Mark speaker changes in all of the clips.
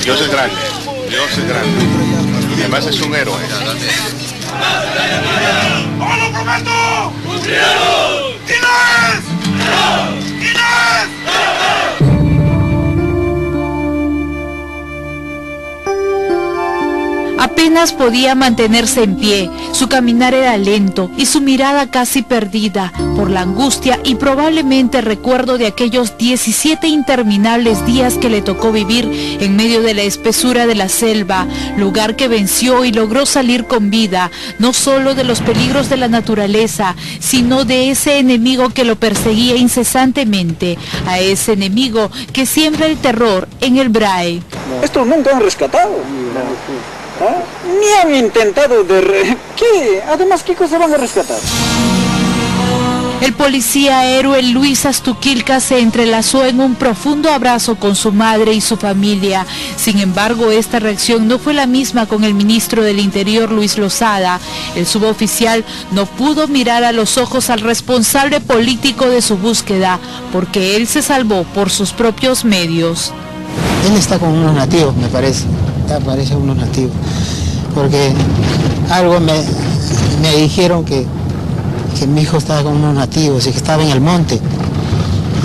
Speaker 1: Dios es grande, Dios es grande. Y además es un héroe.
Speaker 2: ¡No lo prometo! ¡Inés! ¡Inés!
Speaker 3: Apenas podía mantenerse en pie, su caminar era lento y su mirada casi perdida por la angustia y probablemente recuerdo de aquellos 17 interminables días que le tocó vivir en medio de la espesura de la selva, lugar que venció y logró salir con vida, no solo de los peligros de la naturaleza, sino de ese enemigo que lo perseguía incesantemente, a ese enemigo que siembra el terror en el Brae.
Speaker 4: Estos nunca han rescatado. ¿Ah? Ni han intentado ¿Qué? Además, ¿qué cosa van a rescatar?
Speaker 3: El policía héroe Luis Astuquilca se entrelazó en un profundo abrazo con su madre y su familia. Sin embargo, esta reacción no fue la misma con el ministro del Interior, Luis Losada. El suboficial no pudo mirar a los ojos al responsable político de su búsqueda, porque él se salvó por sus propios medios.
Speaker 5: Él está con unos nativos, me parece. Parece unos nativos, porque algo me dijeron que mi hijo estaba con unos nativos y que estaba en el monte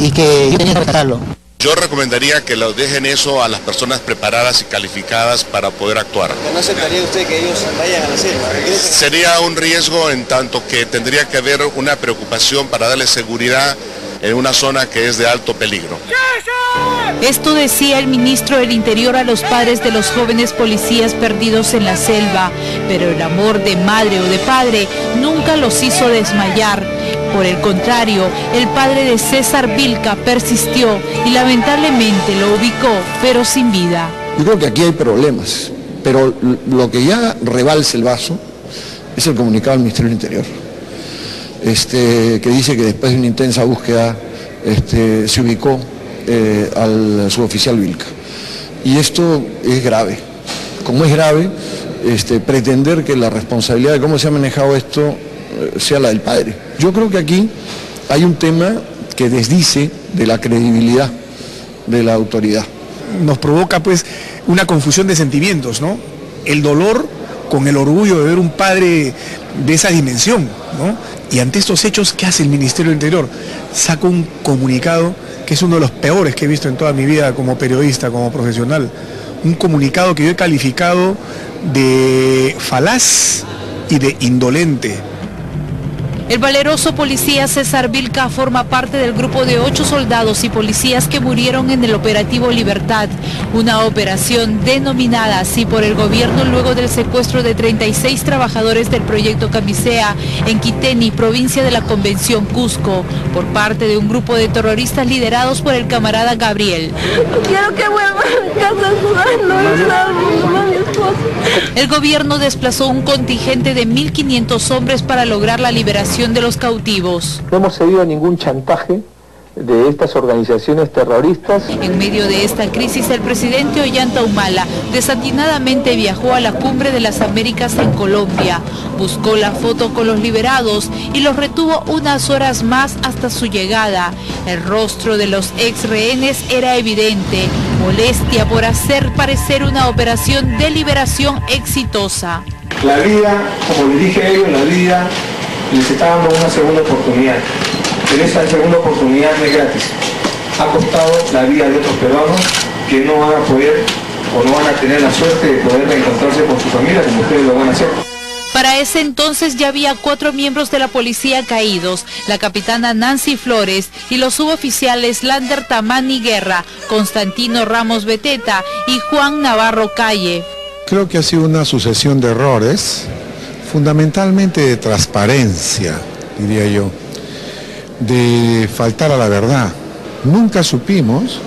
Speaker 5: y que yo tenía que rescatarlo.
Speaker 1: Yo recomendaría que lo dejen eso a las personas preparadas y calificadas para poder actuar.
Speaker 6: ¿No aceptaría usted que ellos vayan a la selva?
Speaker 1: Sería un riesgo en tanto que tendría que haber una preocupación para darle seguridad en una zona que es de alto peligro.
Speaker 3: Esto decía el ministro del Interior a los padres de los jóvenes policías perdidos en la selva, pero el amor de madre o de padre nunca los hizo desmayar. Por el contrario, el padre de César Vilca persistió y lamentablemente lo ubicó, pero sin vida.
Speaker 7: Yo creo que aquí hay problemas, pero lo que ya rebalsa el vaso es el comunicado del Ministerio del Interior, que dice que después de una intensa búsqueda se ubicó al suboficial Vilca. Y esto es grave. Como es grave, pretender que la responsabilidad de cómo se ha manejado esto sea la del padre. Yo creo que aquí hay un tema que desdice de la credibilidad de la autoridad.
Speaker 8: Nos provoca pues una confusión de sentimientos, ¿no? El dolor con el orgullo de ver un padre de esa dimensión, ¿no? Y ante estos hechos, ¿qué hace el Ministerio del Interior? Saca un comunicado que es uno de los peores que he visto en toda mi vida como periodista, como profesional. Un comunicado que yo he calificado de falaz y de indolente.
Speaker 3: El valeroso policía César Vilca forma parte del grupo de 8 soldados y policías que murieron en el operativo Libertad, una operación denominada así por el gobierno luego del secuestro de 36 trabajadores del proyecto Camisea en Quiteni, provincia de la Convención Cusco, por parte de un grupo de terroristas liderados por el camarada Gabriel.
Speaker 9: Quiero que vuelva a casa, no, mi esposo.
Speaker 3: El gobierno desplazó un contingente de 1.500 hombres para lograr la liberación de los cautivos.
Speaker 10: No hemos cedido a ningún chantaje de estas organizaciones terroristas.
Speaker 3: En medio de esta crisis, el presidente Ollanta Humala desatinadamente viajó a la Cumbre de las Américas en Colombia, buscó la foto con los liberados y los retuvo unas horas más hasta su llegada. El rostro de los ex rehenes era evidente, molestia por hacer parecer una operación de liberación exitosa.
Speaker 10: La vida, como le dije a ellos, la vida les está dando una segunda oportunidad, pero esa segunda oportunidad no es gratis. Ha costado la vida de otros peruanos que no van a poder o no van a tener la suerte de poder reencontrarse con su familia como ustedes lo van a hacer.
Speaker 3: Para ese entonces ya había 4 miembros de la policía caídos, la capitana Nancy Flores y los suboficiales Lander Tamani Guerra, Constantino Ramos Beteta y Juan Navarro Calle.
Speaker 11: Creo que ha sido una sucesión de errores, fundamentalmente de transparencia, diría yo, de faltar a la verdad. Nunca supimos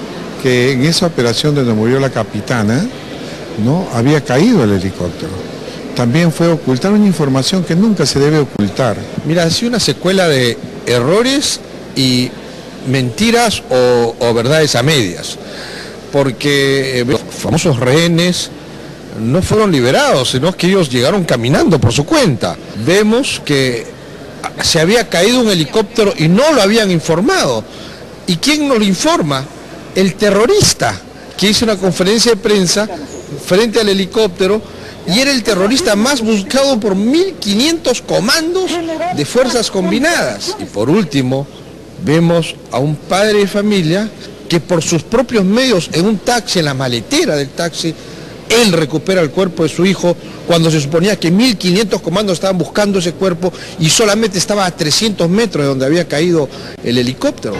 Speaker 11: que en esa operación donde murió la capitana, ¿no?, había caído el helicóptero. También fue ocultar una información que nunca se debe ocultar.
Speaker 12: Mira, ha sido una secuela de errores y mentiras o verdades a medias, porque los famosos rehenes no fueron liberados, sino que ellos llegaron caminando por su cuenta. Vemos que se había caído un helicóptero y no lo habían informado. ¿Y quién nos lo informa? el terrorista que hizo una conferencia de prensa frente al helicóptero y era el terrorista más buscado por 1.500 comandos de fuerzas combinadas. Y por último, vemos a un padre de familia que por sus propios medios, en un taxi, en la maletera del taxi, él recupera el cuerpo de su hijo cuando se suponía que 1.500 comandos estaban buscando ese cuerpo y solamente estaba a 300 metros de donde había caído el helicóptero.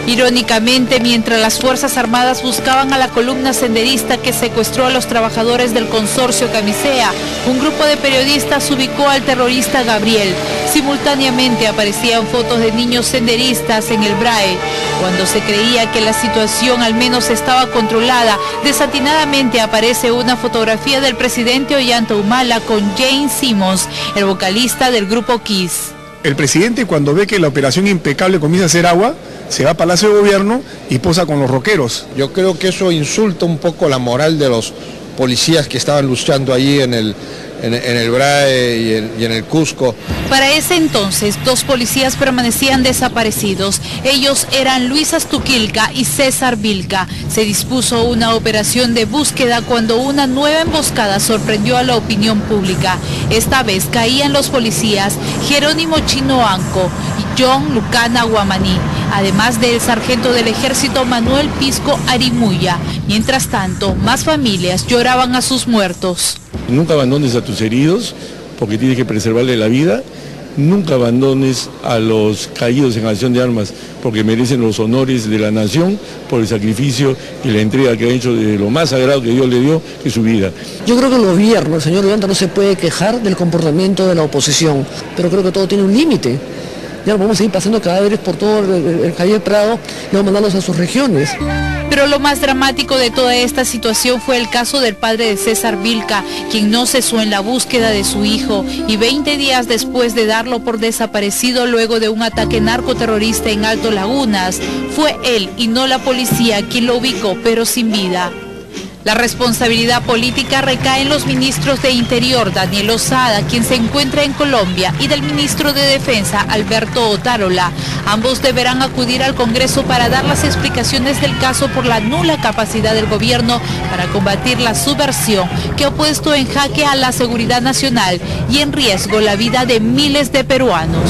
Speaker 3: Irónicamente, mientras las Fuerzas Armadas buscaban a la columna senderista que secuestró a los trabajadores del consorcio Camisea, un grupo de periodistas ubicó al terrorista Gabriel. Simultáneamente aparecían fotos de niños senderistas en el BRAE. Cuando se creía que la situación al menos estaba controlada, desatinadamente aparece una fotografía del presidente Ollanta Humala con Jane Simmons, el vocalista del grupo Kiss.
Speaker 8: El presidente, cuando ve que la operación impecable comienza a hacer agua, se va a Palacio de Gobierno y posa con los rockeros.
Speaker 12: Yo creo que eso insulta un poco la moral de los policías que estaban luchando allí en el BRAE y en el Cusco.
Speaker 3: Para ese entonces, 2 policías permanecían desaparecidos. Ellos eran Luis Astuquilca y César Vilca. Se dispuso una operación de búsqueda cuando una nueva emboscada sorprendió a la opinión pública. Esta vez caían los policías Jerónimo Chino Anco y John Lucana Guamaní, además del sargento del ejército Manuel Pisco Arimuya. Mientras tanto, más familias lloraban a sus muertos.
Speaker 13: Nunca abandones a tus heridos, porque tienes que preservarle la vida. Nunca abandones a los caídos en acción de armas, porque merecen los honores de la nación por el sacrificio y la entrega que han hecho de lo más sagrado que Dios le dio, que es su vida.
Speaker 14: Yo creo que el gobierno, el señor Ollanta, no se puede quejar del comportamiento de la oposición, pero creo que todo tiene un límite. Ya no vamos a ir pasando cadáveres por todo el Calle Prado y vamos a mandarlos a sus regiones.
Speaker 3: Pero lo más dramático de toda esta situación fue el caso del padre de César Vilca, quien no cesó en la búsqueda de su hijo y 20 días después de darlo por desaparecido luego de un ataque narcoterrorista en Alto Lagunas, fue él y no la policía quien lo ubicó, pero sin vida. La responsabilidad política recae en los ministros de Interior, Daniel Lozada, quien se encuentra en Colombia, y del ministro de Defensa, Alberto Otárola. Ambos deberán acudir al Congreso para dar las explicaciones del caso por la nula capacidad del gobierno para combatir la subversión que ha puesto en jaque a la seguridad nacional y en riesgo la vida de miles de peruanos.